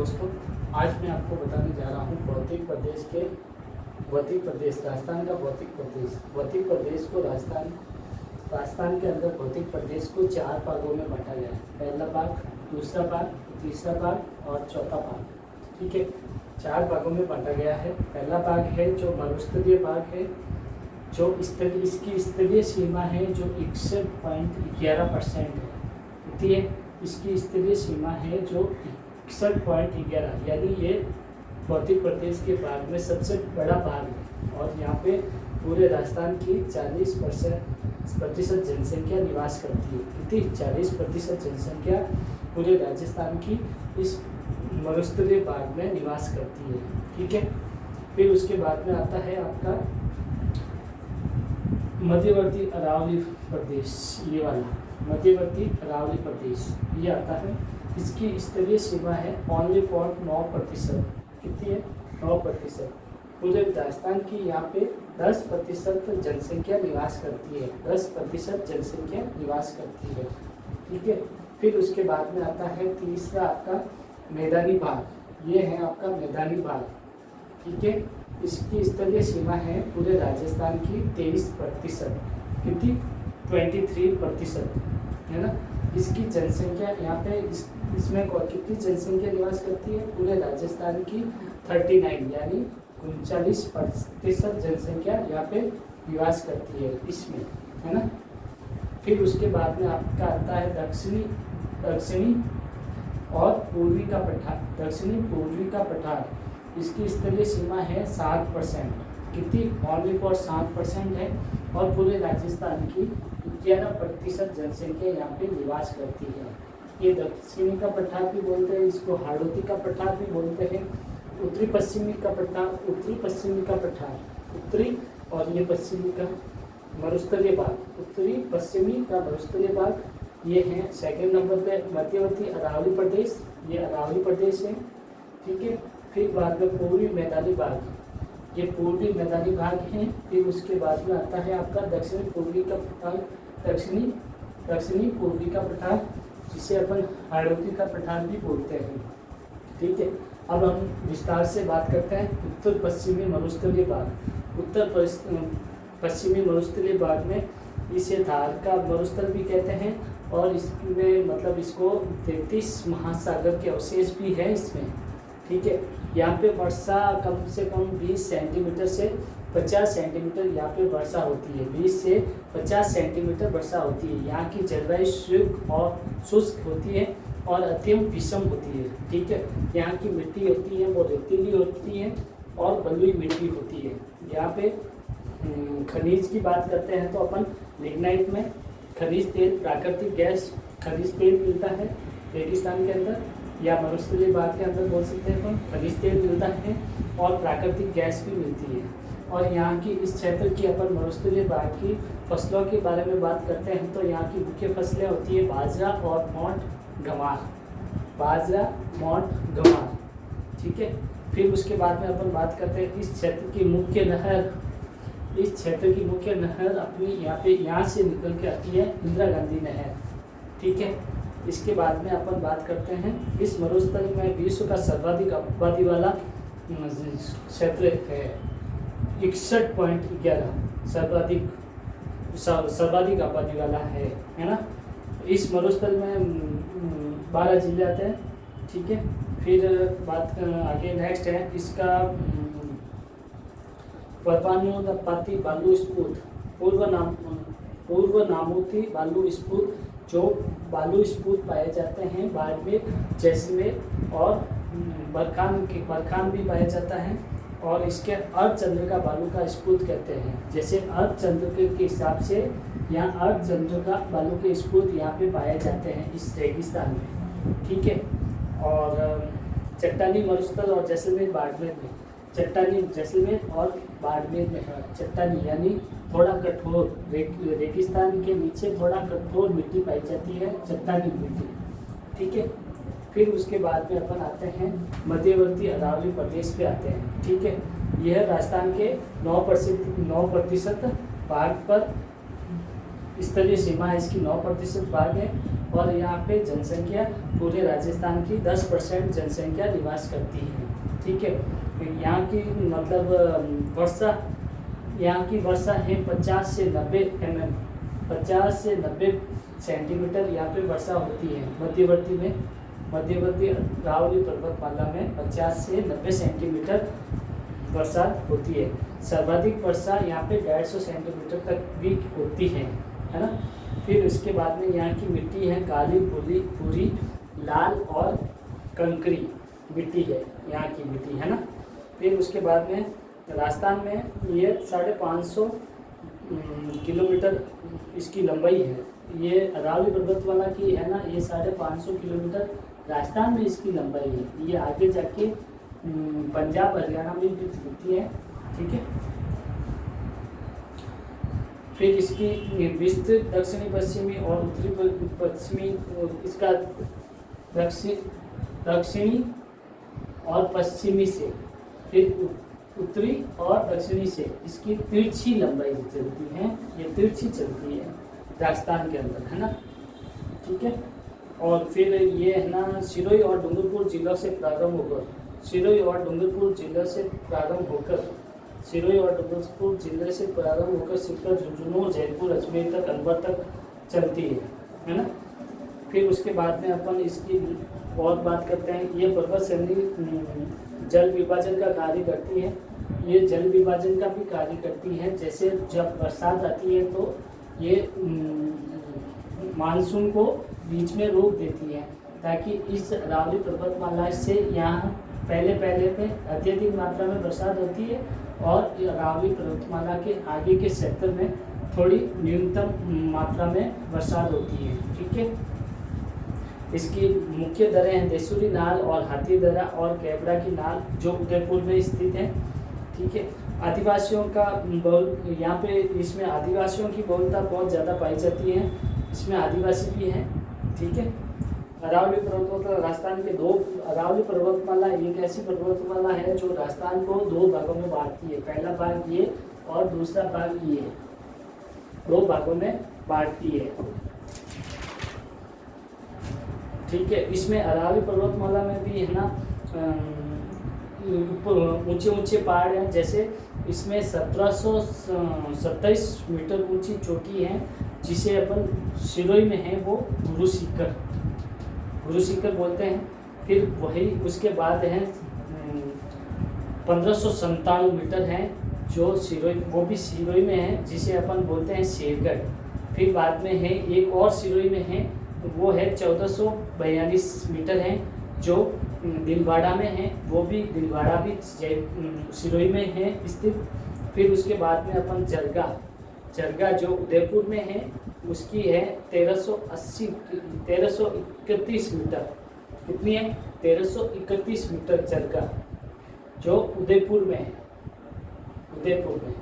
दोस्तों, आज मैं आपको बताने जा रहा हूँ भौतिक प्रदेश राजस्थान का भौतिक प्रदेश को राजस्थान के अंदर भौतिक प्रदेश को 4 भागों में बांटा गया है। पहला भाग, दूसरा भाग, तीसरा भाग और चौथा भाग। ठीक है, 4 भागों में बांटा गया है। पहला भाग है जो मरुस्थलीय भाग है, जो इसकी स्तरीय सीमा है जो 61.11% है। कितनी है? इसकी स्तरीय सीमा है जो 61.11, यानी ये भौतिक प्रदेश के भाग में सबसे बड़ा भाग है। और यहाँ पे पूरे राजस्थान की 40% जनसंख्या निवास करती है। कितनी? 40% जनसंख्या पूरे राजस्थान की इस मरुस्थलीय भाग में निवास करती है। ठीक है, फिर उसके बाद में आता है आपका मध्यवर्ती अरावली प्रदेश। ये वाला मध्यवर्ती अरावली प्रदेश ये आता है। इसकी स्तरीय सीमा है ओनली फॉर 9%। कितनी है? 9%। पूरे राजस्थान की यहाँ पे 10% जनसंख्या निवास करती है। 10% जनसंख्या निवास करती है। ठीक है, फिर उसके बाद में आता है तीसरा आपका मैदानी भाग। ये है आपका मैदानी भाग। ठीक है, इसकी स्तरीय सीमा है पूरे राजस्थान की 23%। कितनी? 23% है ना। इसकी जनसंख्या यहाँ पे इसमें कितनी जनसंख्या निवास करती है? पूरे राजस्थान की 39 यानी 39% जनसंख्या यहाँ पे निवास करती है इसमें, है ना। फिर उसके बाद में आपका आता है दक्षिणी और पूर्वी का पठार। दक्षिणी पूर्वी का पठार, इसकी स्तरीय सीमा है 7%। कितनी? ओनली फॉर 7% है। और पूरे राजस्थान की 11% जनसंख्या यहाँ पे निवास करती है। ये दक्षिणी का पठार भी बोलते हैं, इसको हाड़ौती का पठार भी बोलते हैं। उत्तरी पश्चिमी का पठार, उत्तरी और ये पश्चिमी का मरुस्थलीय भाग, उत्तरी पश्चिमी का मरुस्थलीय भाग ये है। सेकंड नंबर पे मध्यवर्ती अरावली प्रदेश, ये अरावली प्रदेश है। ठीक है, फिर बाद में पूर्वी मैदानी भाग, ये पूर्वी मैदानी भाग है। फिर उसके बाद में आता है आपका दक्षिणी पूर्वी का पठार, दक्षिणी पूर्वी का पठार, जिसे अपन हाड़ौती का पठार भी बोलते हैं। ठीक है, अब हम विस्तार से बात करते हैं उत्तर पश्चिमी मरुस्थलीय भाग। उत्तर पश्चिमी मरुस्थलीय भाग में इसे धार का मरुस्थल भी कहते हैं। और इसमें मतलब इसको 33 महासागर के अवशेष भी है इसमें। ठीक है, यहाँ पे वर्षा कम से कम 20 सेंटीमीटर से 50 सेंटीमीटर यहाँ पे वर्षा होती है। 20 से 50 सेंटीमीटर वर्षा होती है। यहाँ की जलवायु शुष्क होती है और अत्यंत विषम होती है। ठीक है, यहाँ की मिट्टी होती है वो रेतीली होती है और बलुई मिट्टी होती है। यहाँ पे खनिज की बात करते हैं तो अपन लिग्नाइट में खनिज तेल, प्राकृतिक गैस, खनिज तेल मिलता है रेगिस्तान के अंदर, या मरुस्थलीय भाग के अंदर बोल सकते हैं। तो खनिज तेल मिलता है और प्राकृतिक गैस भी मिलती है। और यहाँ की इस क्षेत्र की अपन मरुस्थलीय भाग की फसलों के बारे में बात करते हैं तो यहाँ की मुख्य फसलें होती है बाजरा और मोट गंवार। ठीक है, फिर उसके बाद में अपन बात करते हैं इस क्षेत्र की मुख्य नहर अपनी यहाँ से निकल के आती है इंदिरा गांधी नहर। ठीक है, इसके बाद में अपन बात करते हैं इस मरुस्थल में विश्व का सर्वाधिक आबादी वाला क्षेत्र है। 61.11 सर्वाधिक आबादी वाला है ना। इस मरुस्थल में 12 जिले आते हैं। ठीक है, फिर बात आगे नेक्स्ट है इसका परपानुपाती बालू स्फूट, पूर्व नामोती बालू स्फूट, जो बालू स्फूट पाए जाते हैं बाड़मेर, जैसलमेर और बरखान भी पाया जाता है। और इसके अर्धचंद्र का बालू का स्फूट कहते हैं। जैसे अर्धचंद्र के हिसाब से यहाँ अर्धचंद्र का बालू के स्फूट यहाँ पे पाए जाते हैं इस रेगिस्तान में। ठीक है, और चट्टानी मरुस्थल और जैसलमेर बाड़मेर में, चट्टानी जैसलमेर और बाड़मेर में है। चट्टानी यानी थोड़ा कठोर, रेगिस्तान के नीचे थोड़ा कठोर मिट्टी पाई जाती है, चट्टानी मिट्टी। ठीक है, फिर उसके बाद में अपन आते हैं मध्यवर्ती अरावली प्रदेश पे आते हैं। ठीक है, यह राजस्थान के 9% भाग पर स्तरीय सीमा है। इसकी 9% भाग है और यहाँ पे जनसंख्या पूरे राजस्थान की 10% जनसंख्या निवास करती है। ठीक है, यहाँ की मतलब वर्षा, यहाँ की वर्षा है 50 से 90 mm, 50 से 90 सेंटीमीटर यहाँ पे वर्षा होती है। मध्यवर्ती अरावली पर्वतमाला में 50 से 90 सेंटीमीटर बरसात होती है। सर्वाधिक वर्षा यहाँ पे 150 सेंटीमीटर तक भी होती है ना। फिर उसके बाद में यहाँ की मिट्टी है काली, भूरी, लाल और कंकरी मिट्टी है यहाँ की मिट्टी, है ना। फिर उसके बाद में राजस्थान में ये 550 किलोमीटर इसकी लंबाई है। ये अरावली पर्वतमाला की है ना, ये 550 किलोमीटर राजस्थान में इसकी लंबाई है। ये आगे जाके पंजाब हरियाणा में भी होती है। ठीक है, फिर इसकी विस्तृत दक्षिणी पश्चिमी और उत्तरी पश्चिमी, इसका दक्षिणी और पश्चिमी से, फिर उत्तरी और दक्षिणी से इसकी तिरछी लंबाई चलती है। ये तिरछी चलती है राजस्थान के अंदर, है ना। ठीक है, और फिर ये है ना सिरोही और डूंगरपुर जिलों से प्रारंभ होकर, सिरोही और डूंगरपुर जिले से प्रारंभ होकर सिक्कर, झुंझुनू, जयपुर, अजमेर तक, अलवर तक चलती है ना। फिर उसके बाद में अपन इसकी और बात करते हैं। ये पर्वत श्रेणी जल विभाजन का कार्य करती है। ये जल विभाजन का भी कार्य करती है। जैसे जब बरसात आती है तो ये मानसून को बीच में रोक देती है, ताकि इस अरावली पर्वतमाला से यहाँ पहले में अत्यधिक मात्रा में बरसात होती है और अरावली पर्वतमाला के आगे के क्षेत्र में थोड़ी न्यूनतम मात्रा में बरसात होती है। ठीक है, इसकी मुख्य दरें हैं देसूरी नाल और हाथी दर्रा और कैबरा की नाल, जो उदयपुर में स्थित है। ठीक है, आदिवासियों का यहाँ पे इसमें आदिवासियों की बहुलता बहुत ज़्यादा पाई जाती है। इसमें आदिवासी भी हैं। ठीक है, अरावली पर्वतमाला राजस्थान के अरावली पर्वतमाला एक ऐसी पर्वतमाला है जो राजस्थान को 2 भागों में बांटती है। पहला भाग ये और दूसरा भाग ये, 2 भागों में बांटती है। ठीक है, इसमें अरावली पर्वतमाला में भी है ना ऊंचे पहाड़ हैं। जैसे इसमें 1727 मीटर ऊंची चोटी है, जिसे अपन सिरोही में है वो गुरु शिखर बोलते हैं। फिर वही उसके बाद है 1597 मीटर है जो सिरोही, वो भी सिरोही में है, जिसे अपन बोलते हैं शेरगढ़। फिर बाद में है एक और सिरोही में है, वो है 1442 मीटर है जो दिलवाड़ा में है। वो भी दिलवाड़ा भी सिरोही में है स्थित। फिर उसके बाद में अपन जरगा जो उदयपुर में है, उसकी है 1331 मीटर। कितनी है? 1331 मीटर जरगा, जो उदयपुर में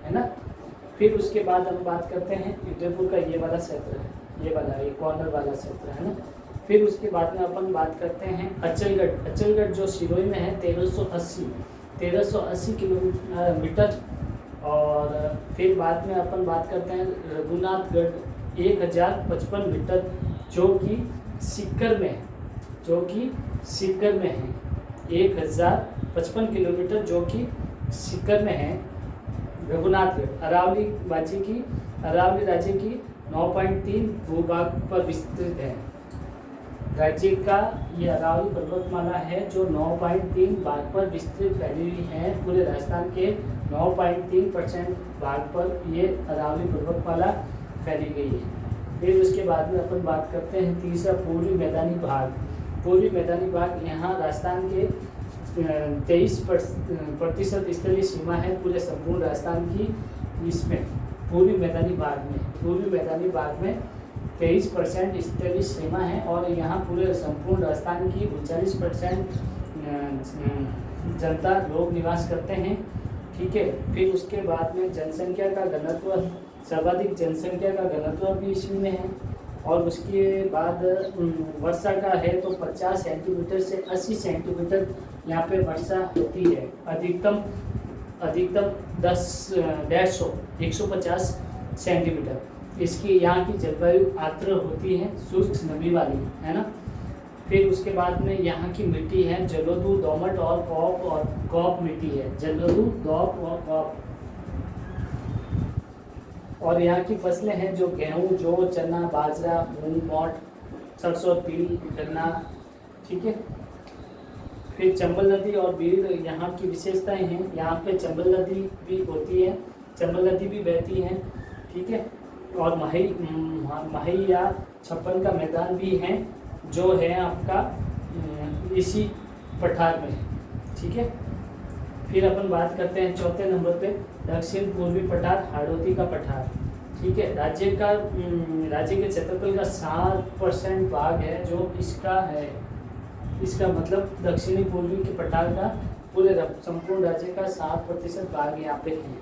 है ना। फिर उसके बाद हम बात करते हैं उदयपुर का ये वाला क्षेत्र है, ये कॉर्नर वाला क्षेत्र है ना। फिर उसके बाद में अपन बात करते हैं अचलगढ़ जो सिरोही में है 1380 किलोमीटर। और फिर बाद में अपन बात करते हैं रघुनाथगढ़ 1055 मीटर जो कि सीकर में है 1055 किलोमीटर जो कि सीकर में है रघुनाथगढ़। अरावली राज्य की 9.3 भूभाग पर विस्तृत है। राज्य का ये अरावली पर्वतमाला है जो 9.3 भाग पर विस्तृत फैली हुई है। पूरे राजस्थान के 9.3% भाग पर ये अरावली पर्वतमाला फैली गई है। फिर उसके बाद में अपन बात करते हैं तीसरा पूर्वी मैदानी भाग। यहाँ राजस्थान के 23% स्थलीय सीमा है पूरे संपूर्ण राजस्थान की। इसमें पूर्वी मैदानी भाग में 23% स्थलीय सीमा है और यहाँ पूरे संपूर्ण राजस्थान की 39% जनता लोग निवास करते हैं। ठीक है, फिर उसके बाद में जनसंख्या का घनत्व, सर्वाधिक जनसंख्या का घनत्व भी इसी में है। और उसके बाद वर्षा का है तो 50 सेंटीमीटर से 80 सेंटीमीटर यहाँ पे वर्षा होती है। अधिकतम 150 सेंटीमीटर। इसकी यहाँ की जलवायु आर्द्र होती है, शुष्क नमी वाली, है ना। फिर उसके बाद में यहाँ की मिट्टी है जलोढ़, दोमट और कॉप मिट्टी है, जलोढ़, दोमट और कॉप। और यहाँ की फसलें हैं जो गेहूँ, जौ, चना, बाजरा, मूंग, मोठ, सरसों, तिल, गन्ना, ठीक है। फिर चंबल नदी और बीड़ यहाँ की विशेषताएं हैं। यहाँ पे चंबल नदी भी होती है, चंबल नदी भी बहती है, ठीक है। और माही या छप्पन का मैदान भी है जो है आपका इसी पठार में, ठीक है। फिर अपन बात करते हैं चौथे नंबर पे दक्षिण पूर्वी पठार, हाड़ौती का पठार, ठीक है। राज्य के क्षेत्रफल का 7% भाग है जो इसका है, इसका मतलब दक्षिणी पूर्वी के पठार का पूरे संपूर्ण राज्य का 7% भाग यहाँ पे है,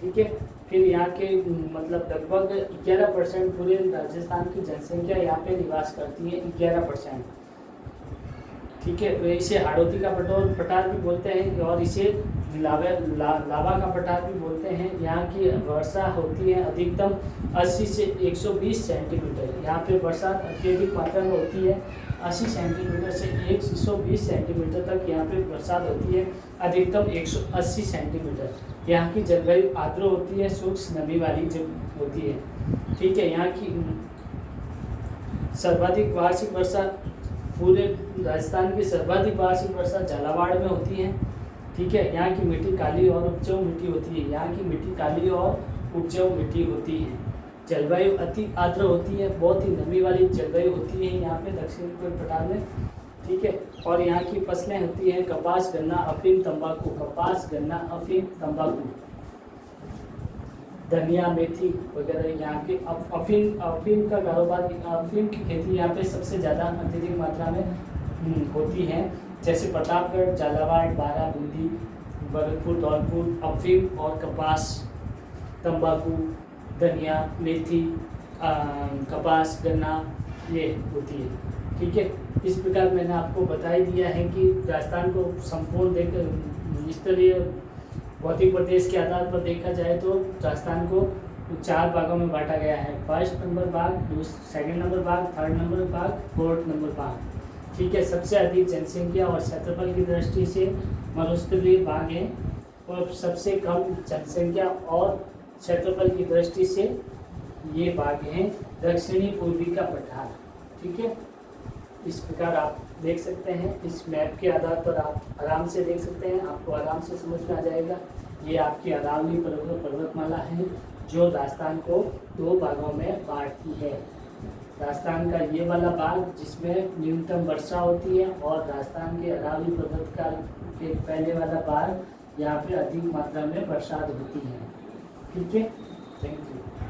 ठीक है। फिर यहाँ के मतलब लगभग 11% पूरे राजस्थान की जनसंख्या यहाँ पे निवास करती है, 11%, ठीक है। इसे हाड़ौती का पठार भी बोलते हैं और इसे लावा का पठार भी बोलते हैं। यहाँ की वर्षा होती है अधिकतम 80 से 120 सेंटीमीटर। यहाँ पे बरसात अत्यधिक मात्रा में होती है, 80 सेंटीमीटर से 120 सेंटीमीटर तक यहाँ पे बरसात होती है, अधिकतम 180 सेंटीमीटर। यहाँ की जलवायु आर्द्र होती है, शुष्क नमी वाली जब होती है, ठीक है। यहाँ की सर्वाधिक वार्षिक वर्षा पूरे राजस्थान की सर्वाधिक वार्षिक वर्षा झालावाड़ में होती है, ठीक है। यहाँ की मिट्टी काली और उपजाऊ मिट्टी होती है, यहाँ की मिट्टी काली और उपजाऊ मिट्टी होती है। जलवायु अति आर्द्र होती है, बहुत ही नमी वाली जलवायु होती है यहाँ पे दक्षिण पूर्व पठार में, ठीक है। और यहाँ की फसलें होती हैं कपास, गन्ना, अफीम, तंबाकू, कपास, गन्ना, अफीम, तंबाकू, धनिया, मेथी वगैरह। यहाँ के अफीम का कारोबार, अफीम की खेती यहाँ पे सबसे ज़्यादा अत्यधिक मात्रा में होती है, जैसे प्रतापगढ़, झालावाड़, बारा, बूंदी, भरतपुर, धौलपुर। अफीम और कपास, तंबाकू, धनिया, मेथी, कपास, गन्ना ये होती है, ठीक है। इस प्रकार मैंने आपको बता ही दिया है कि राजस्थान को संपूर्ण देख स्तरीय भौतिक प्रदेश के आधार पर देखा जाए तो राजस्थान को 4 भागों में बांटा गया है। फर्स्ट नंबर भाग, सेकंड नंबर भाग, थर्ड नंबर भाग, फोर्थ नंबर भाग, ठीक है। सबसे अधिक जनसंख्या और क्षेत्रफल की दृष्टि से मरुस्थलीय भाग है और सबसे कम जनसंख्या और क्षेत्रफल की दृष्टि से ये भाग हैं दक्षिणी पूर्वी का पठार, ठीक है। इस प्रकार आप देख सकते हैं, इस मैप के आधार पर आप आराम से देख सकते हैं, आपको आराम से समझ में आ जाएगा। ये आपकी अरावली पर्वतमाला है जो राजस्थान को 2 भागों में बांटती है। राजस्थान का ये वाला भाग जिसमें न्यूनतम वर्षा होती है और राजस्थान के अरावली पर्वतकाल के पहले वाला भाग यहाँ पे अधिक मात्रा में बरसात होती है, ठीक है। Thank you.